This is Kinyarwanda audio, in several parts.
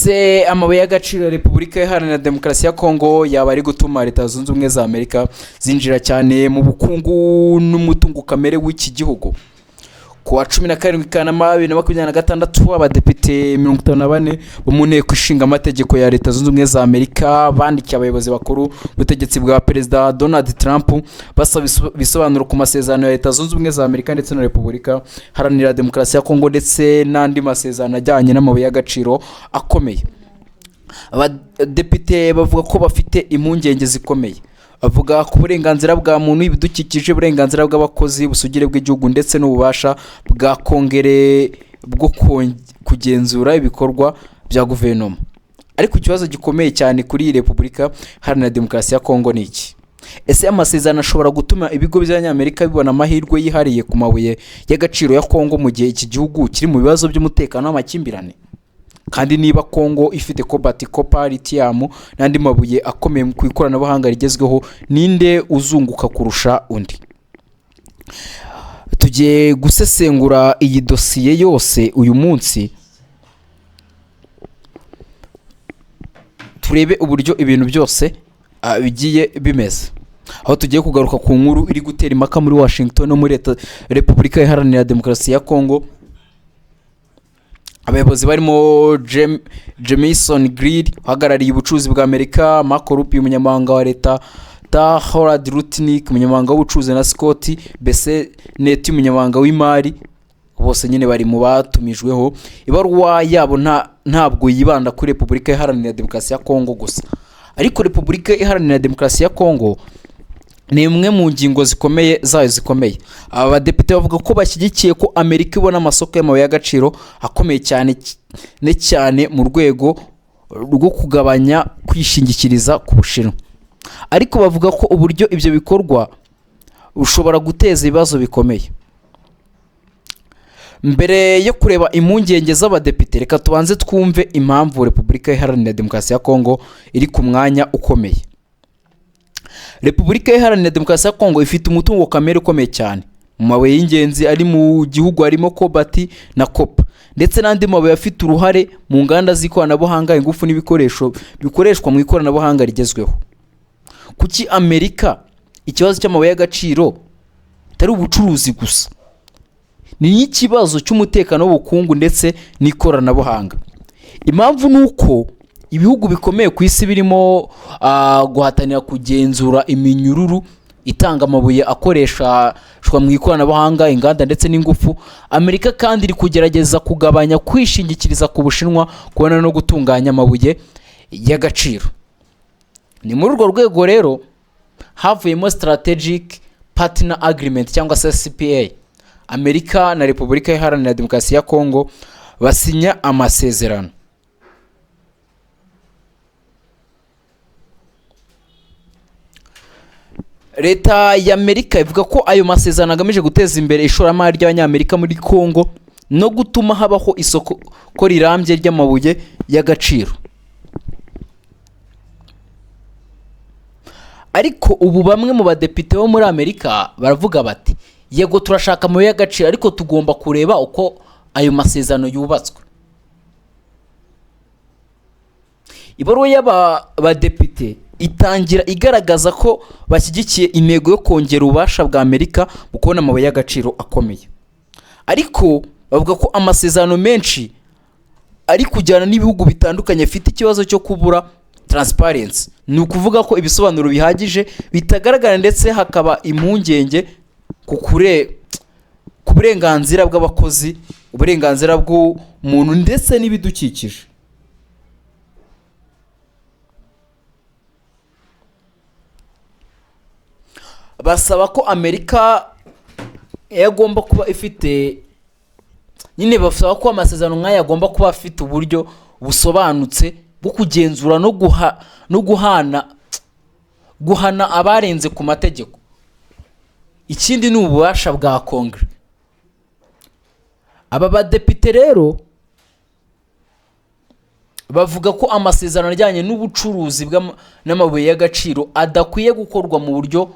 ese amabuye y'agaciro ya Repubulika Iharanira Demokarasi ya Kongo yaba ari gutuma Leta Zunze Ubumwe za Amerika zinjira cyane mu bukungu n'umutungo kamere w'iki gihugu? Kuwa 17 Kanama 2026 abadepite 54 bo mu nteko ishinga amategeko ya Leta Zunze Ubumwe za Amerika bandikiye abayobozi bakuru b'ubutegetsi bwa Perezida Donald Trump basaba bisobanuro ku masezerano ya Leta Zunze Ubumwe za Amerika ndetse na Repubulika Iharanira Demokarasi ya Kongo ndetse n'andi masezerano ajyanye n'amabuye y'agaciro akomeye. Abadepite bavuga ko bafite impungenge zikomeye, avuga ku burenganzira bwa muntu, ibidukikije, uburenganzira bw'abakozi, busugire bw'igihugu ndetse n'ububasha bwa Kongere bwo kugenzura ibikorwa bya guverinoma. Ariko ikibazo gikomeye cyane kuri Repubulika Iharanira Demokarasi ya Kongo ni iki? Ese amasezerano ashobora gutuma ibigo by'Abanyamerika bibona amahirwe yihariye ku mabuye y'agaciro ya Kongo mu gihe iki gihugu kiri mu bibazo by'umutekano n'amakimbirane? Kandi niba Kongo ifite cobalt, copper, lithium n'andi mabuye akomeye ku ikoranabuhanga rigezweho, ninde uzunguka kurusha undi? Tugiye gusesengura iyi dosiye yose uyu munsi, turebe uburyo ibintu byose bigiye bimeze. Aho tugiye kugaruka ku nkuru iri gutera impaka muri Washington no muri Repubulika Iharanira Demokarasi ya Kongo. Abayobozi barimo Jamison Greer uhagarariye ubucuruzi bwa Amerika, Marco Rubio umunyamabanga wa leta, Howard Lutnick umunyamabanga w'ubucuruzi na Scott Bessent umunyamabanga w'imari, bose nyine bari mu batumijweho. Ibaruwa yabo ntabwo yibanda kuri Repubulika Iharanira Demokarasi ya Kongo gusa, ariko Repubulika Iharanira Demokarasi ya Kongo ni imwe mu ngingo zikomeye zayo zikomeye. Aba badepite bavuga ko bashyigikiye ko Amerika ibona amasoko y'amabuye y'agaciro akomeye cyane mu rwego rwo kugabanya kwishingikiriza ku Bushinwa, ariko bavuga ko uburyo ibyo bikorwa bushobora guteza ibibazo bikomeye. Mbere yo kureba impungenge z'abadepite, reka tubanze twumve impamvu Repubulika Iharanira Demokarasi ya Kongo iri ku mwanya ukomeye. Repubulika Iharanira Demokarasi ya Kongo ifite umutungo kamere ukomeye cyane. Mu mabuye y'ingenzi ari mu gihugu harimo cobalt na copper ndetse n'andi mabuye afite uruhare mu nganda z'ikoranabuhanga, ingufu n'ibikoresho bikoreshwa mu ikoranabuhanga rigezweho. Kuki Amerika ikibazo cy'amabuye y'agaciro atari ubucuruzi gusa, ni ikibazo cy'umutekano w'ubukungu ndetse n'ikoranabuhanga? Impamvu ni uko ibihugu bikomeye ku isi birimo guhatanira kugenzura iminyururu itanga amabuye akoreshwa mu ikoranabuhanga, inganda ndetse n'ingufu. Amerika kandi iri kugerageza kugabanya kwishingikiriza ku Bushinwa kubona no gutunganya amabuye y'agaciro. Ni muri urwo rwego rero havuyemo Strategic Partner Agreement cyangwa se CPA. Amerika na Repubulika Iharanira Demokarasi ya Kongo basinya amasezerano. Leta ya Amerika ivuga ko ayo masezerano agamije guteza imbere ishoramari ry'Abanyamerika muri Kongo no gutuma habaho isoko rirambye ry'amabuye y'agaciro. Ariko ubu bamwe mu badepite bo muri Amerika baravuga bati, yego turashaka amabuye y'agaciro ariko tugomba kureba uko ayo masezerano yubatswe. Ibaruwa y'abadepite itangira igaragaza ko bashyigikiye intego yo kongera ububasha bwa Amerika mu kubona amabuye y'agaciro akomeye, ariko bavuga ko amasezerano menshi ari kujyana n'ibihugu bitandukanye afite ikibazo cyo kubura transparency. Ni ukuvuga ko ibisobanuro bihagije bitagaragara ndetse hakaba impungenge ku burenganzira bw'abakozi, uburenganzira bw'umuntu ndetse n'ibidukikije. Basaba ko Amerika yagomba kuba ifite nyine, basaba ko amasezerano nk'aya agomba kuba afite uburyo busobanutse bwo kugenzura no guhana abarenze ku mategeko. Ikindi ni ububasha bwa Kongere. Aba badepite rero bavuga ko amasezerano ajyanye n'ubucuruzi n'amabuye y'agaciro adakwiye gukorwa mu buryo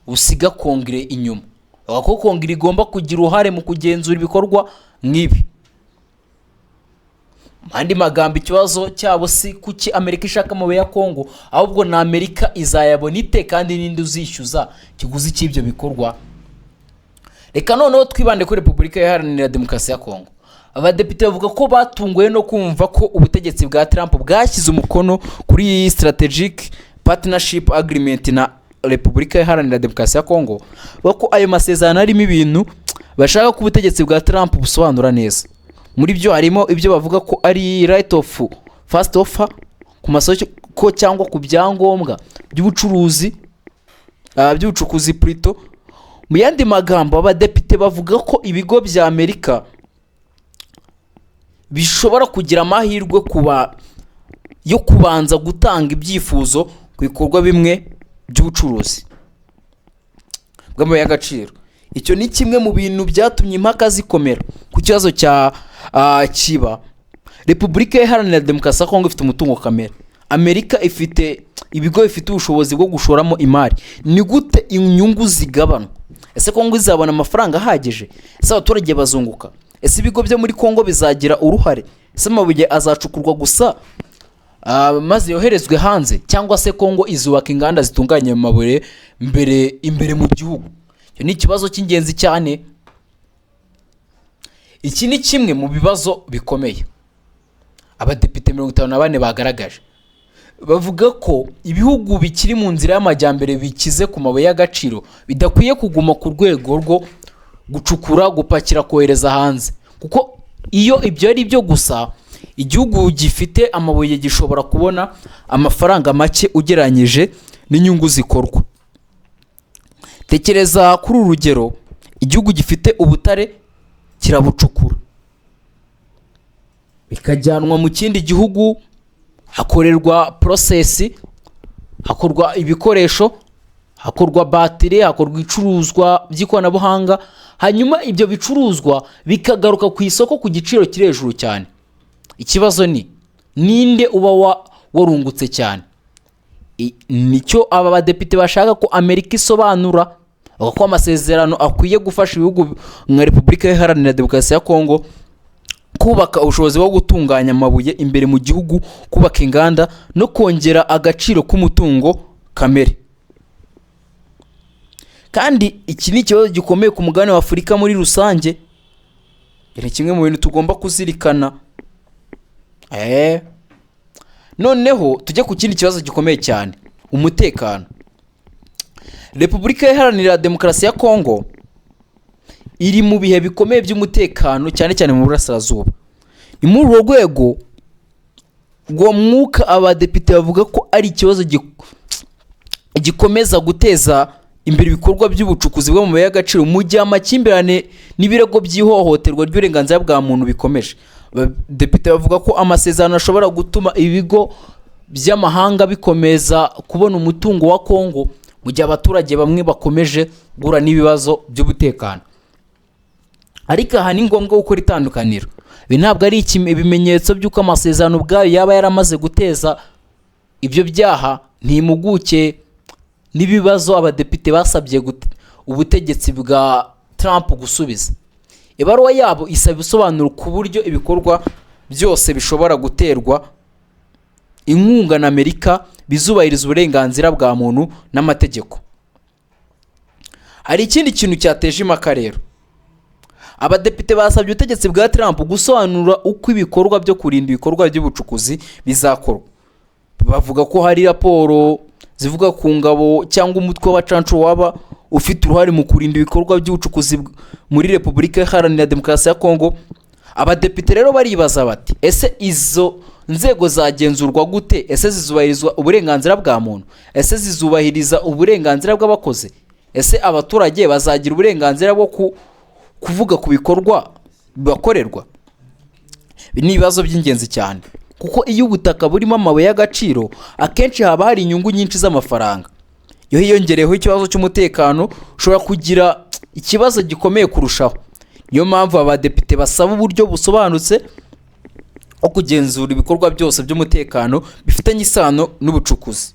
usiga Kongere inyuma. Ko Kongere igomba kugira uruhare mu kugenzura ibikorwa nk'ibi. andi magambo ikibazo cyabo si kuki Amerika ishaka amabuye ya Kongo, ahubwo na Amerika izayabona ite kandi ninde uzishyuza kiguzi cy'ibyo bikorwa. Reka noneho twibande kuri Repubulika Iharanira Demokarasi ya Kongo. Abadepite bavuga ko batunguwe no kumva ko ubutegetsi bwa Trump bwashyize umukono kuri Strategic Partnership Agreement na Repubulika Iharanira Demokarasi ya Kongo, bako ayo masezerano arimo ibintu bashaka ko ubutegetsi bwa Trump busobanura neza. Muri byo harimo ibyo bavuga ko ari right of first offer ku masoko cyangwa ku byangombwa by'ubucuruzi by'ubucukuzi plutôt. Mu yandi magambo, abadepite bavuga ko ibigo bya Amerika bishobora kugira amahirwe yo kubanza gutanga ibyifuzo ku bikorwa bimwe by'ubucuruzi bw'amabuye y'agaciro. Icyo ni kimwe mu bintu byatumye impaka zikomera ku kibazo cya kiba. Repubulika Iharanira Demokarasi ya Kongo ifite umutungo kamere. Amerika ifite ibigo bifite ubushobozi bwo gushoramo imari. Ni gute inyungu zigabanwa? Ese Kongo izabona amafaranga ahagije? Ese abaturage bazunguka? Ese ibigo byo muri Kongo bizagira uruhare? Ese amabuye azacukurwa gusa maze yoherezwe hanze, cyangwa se Kongo izubaka inganda zitunganya amabuye imbere mu gihugu? Icyo ni ikibazo cy'ingenzi cyane. Iki ni kimwe mu bibazo bikomeye abadepite 54 bagaragaje. Bavuga ko ibihugu bikiri mu nzira y'amajyambere bikize ku mabuye y'agaciro bidakwiye kuguma ku rwego rwo gucukura, gupakira, kohereza hanze, kuko iyo ibyo ari byo gusa igihugu gifite amabuye gishobora kubona amafaranga make ugereranyije n'inyungu zikorwa. Tekereza kuri urugero, igihugu gifite ubutare kirabucukura bikajyanwa mu kindi gihugu, hakorerwa process, hakorwa ibikoresho, hakorwa battery, hakorwa icuruzwa by'ikoranabuhanga, hanyuma ibyo bicuruzwa bikagaruka ku isoko ku giciro kiri hejuru cyane. Ikibazo ni ninde uba warungutse cyane? Nicyo aba badepite bashaka ko Amerika isobanura, ko amasezerano akwiye gufasha ibihugu nka Repubulika Iharanira Demokarasi ya Kongo kubaka ubushobozi bwo gutunganya amabuye imbere mu gihugu, kubaka inganda no kongera agaciro k'umutungo kamere. Kandi iki ni ikibazo gikomeye ku mugabane wa Afurika muri rusange. Ni kimwe mu bintu tugomba kuzirikana. Noneho tujye ku kindi kibazo gikomeye cyane, umutekano. Repubulika Iharanira Demokarasi ya Kongo iri mu bihe bikomeye by'umutekano, cyane cyane mu burasirazuba. Ni muri urwo rwego ngo mwuka abadepite bavuga ko ari ikibazo gikomeza guteza imbere ibikorwa by'ubucukuzi bwo mu mabuye y'agaciro mu gihe amakimbirane n'ibirego by'ihohoterwa ry'uburenganzira bwa muntu bikomeje. Abadepite bavuga ko amasezerano ashobora gutuma ibigo by'amahanga bikomeza kubona umutungo wa Kongo mu gihe abaturage bamwe bakomeje guhura n'ibibazo by'umutekano. Ariko aha ni ngombwa gukora itandukaniro. Ibi ntabwo ari ibimenyetso by'uko amasezerano ubwayo yaba yaramaze guteza ibyo byaha. Ntimuguke n'ibibazo abadepite basabye ubutegetsi bwa Trump gusubiza. Ibaruwa yabo isaba ibisobanuro ku buryo ibikorwa byose bishobora guterwa inkunga na Amerika bizubahiriza uburenganzira bwa muntu n'amategeko. Hari ikindi kintu cyateje impaka rero. Abadepite basabye ubutegetsi bwa Trump gusobanura uko ibikorwa byo kurinda ibikorwa by'ubucukuzi bizakorwa. Bavuga ko hari raporo zivuga ku ngabo cyangwa umutwe w'abacancu waba ufite uruhare mu kurinda ibikorwa by'ubucukuzi muri Repubulika Iharanira Demokarasi ya Kongo. Abadepite rero baribaza bati, ese izo nzego zagenzurwa gute? Ese zizubahirizwa uburenganzira bwa muntu? Ese zizubahiriza uburenganzira bw'abakozi? Ese abaturage bazagira uburenganzira bwo kuvuga ku bikorwa bibakorerwa? Ni ibibazo by'ingenzi cyane, kuko iyo ubutaka burimo amabuye y'agaciro akenshi haba hari inyungu nyinshi z'amafaranga. Iyo hiyongereyeho ikibazo cy'umutekano ushobora kugira ikibazo gikomeye kurushaho. Niyo mpamvu abadepite basaba uburyo busobanutse bwo kugenzura ibikorwa byose by'umutekano bifitanye isano n'ubucukuzi.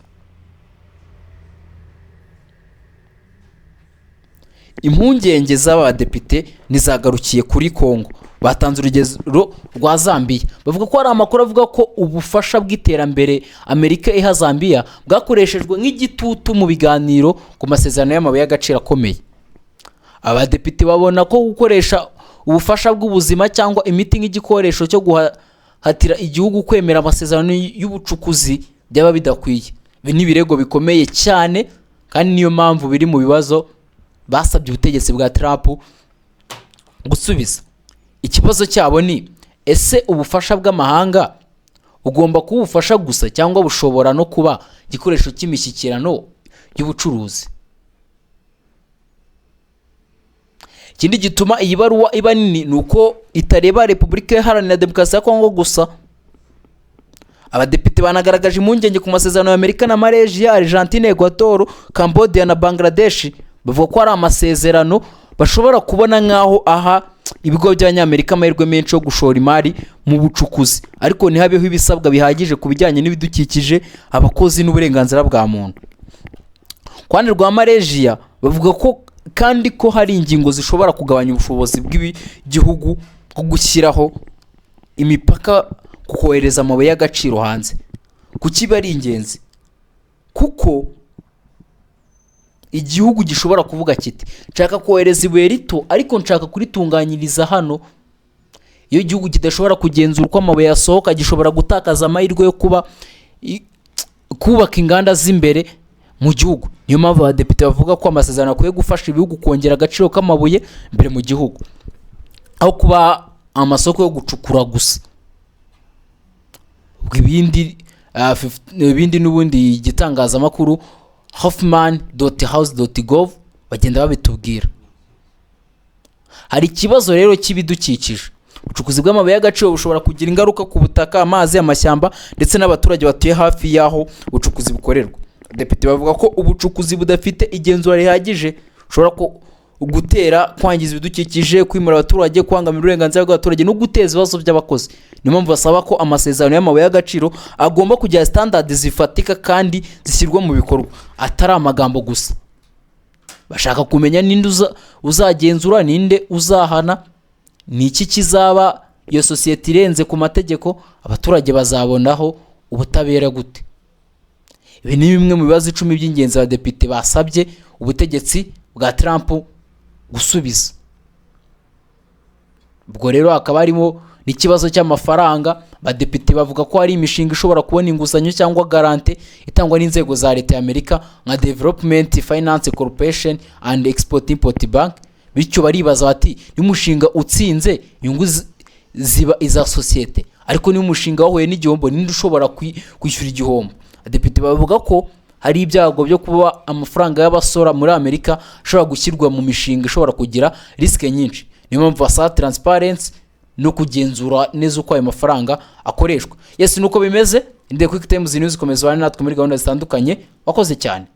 impungenge z'abadepite ntizagarukiye kuri Kongo. Batanze urugero rwa Zambia, bavuga ko hari amakuru avuga ko ubufasha bw'iterambere Amerika iha Zambia bwakoreshejwe nk'igitutu mu biganiro ku masezerano y'amabuye y'agaciro akomeye. Abadepite babona ko gukoresha ubufasha bw'ubuzima cyangwa imiti nk'igikoresho cyo guhatira igihugu kwemera amasezerano y'ubucukuzi byaba bidakwiye. Ibi ni ibirego bikomeye cyane, kandi niyo mpamvu biri mu bibazo basabye ubutegetsi bwa Trump gusubiza. Ikibazo cyabo ni ese ubufasha bw'amahanga ugomba kuba ubufasha gusa cyangwa bushobora no kuba igikoresho cy'imishyikirano y'ubucuruzi? Ikindi gituma iyi baruwa iba nini nuko itareba Repubulika Iharanira Demokarasi ya Kongo gusa. Abadepite banagaragaje impungenge ku masezerano ya Amerika na Malaysia, Argentine, Equator, Cambodia na Bangladesh. Bavuga ko ari amasezerano bashobora kubona nkaho aha ibigo by'Abanyamerika amahirwe menshi yo gushora imari mu bucukuzi, ariko ntihabeho ibisabwa bihagije ku bijyanye n'ibidukikije, abakozi n'uburenganzira bwa muntu. Kwani rwa Malaysia bavuga ko kandi ko hari ingingo zishobora kugabanya ubushobozi bw'igihugu bwo gushyiraho imipaka ku kohereza amabuye y'agaciro hanze. Kuki bari ingenzi? Kuko igihugu gishobora kuvuga kiti nshaka kohereza ibuye rito ariko nshaka kuritunganyiriza hano. Iyo igihugu kidashobora kugenzura uko amabuye yasohoka, gishobora gutakaza amahirwe yo kubaka inganda z'imbere mu gihugu. Niyo mpamvu abadepite bavuga ko amasezerano akwiye gufasha ibihugu kongera agaciro k'amabuye mbere mu gihugu, aho kuba amasoko yo gucukura gusa. Ibindi n'ubundi igitangazamakuru Hoffman.house.gov bagenda babitubwira. Hari ikibazo rero cy'ibidukikije. Ubucukuzi bw'amabuye y'agaciro bushobora kugira ingaruka ku butaka, amazi, amashyamba ndetse n'abaturage batuye hafi y'aho ubucukuzi bukorerwa. Depite bavuga ko ubucukuzi budafite igenzura rihagije ushobora gutera kwangiza ibidukikije, kwimura abaturage, kwangamira uburenganzira bw'abaturage no guteza ibibazo by'abakozi. Niyo mpamvu basaba ko amasezerano y'amabuye y'agaciro agomba kugira standard zifatika kandi zishyirwa mu bikorwa, atari amagambo gusa. Bashaka kumenya ninde uzagenzura, ninde uzahana, ni iki kizaba iyo sosiyete irenze ku mategeko, abaturage bazabonaho ubutabera gute? Ibi ni bimwe mu bibazo 10 by'ingenzi abadepite basabye ubutegetsi bwa Trump gusubiza. Ubwo rero hakaba harimo n'ikibazo cy'amafaranga. Abadepite bavuga ko hari imishinga ishobora kubona inguzanyo cyangwa garante itangwa n'inzego za leta y'Amerika nka Development Finance Corporation and Export Import Bank. Bityo baribaza bati n'umushinga utsinze inyungu ziba iza sosiyete, ariko ni umushinga wahuye n'igihombo ninde ushobora kwishyura igihombo? Abadepite bavuga ko hari ibyago byo kuba amafaranga y'abasora muri Amerika ashobora gushyirwa mu mishinga ishobora kugira risike nyinshi. Niyo mpamvu basaba transparency no kugenzura neza uko ayo mafaranga akoreshwa. Yes, nuko bimeze. Inde Quick Times News komeza natwe muri gahunda zitandukanye. Wakoze cyane.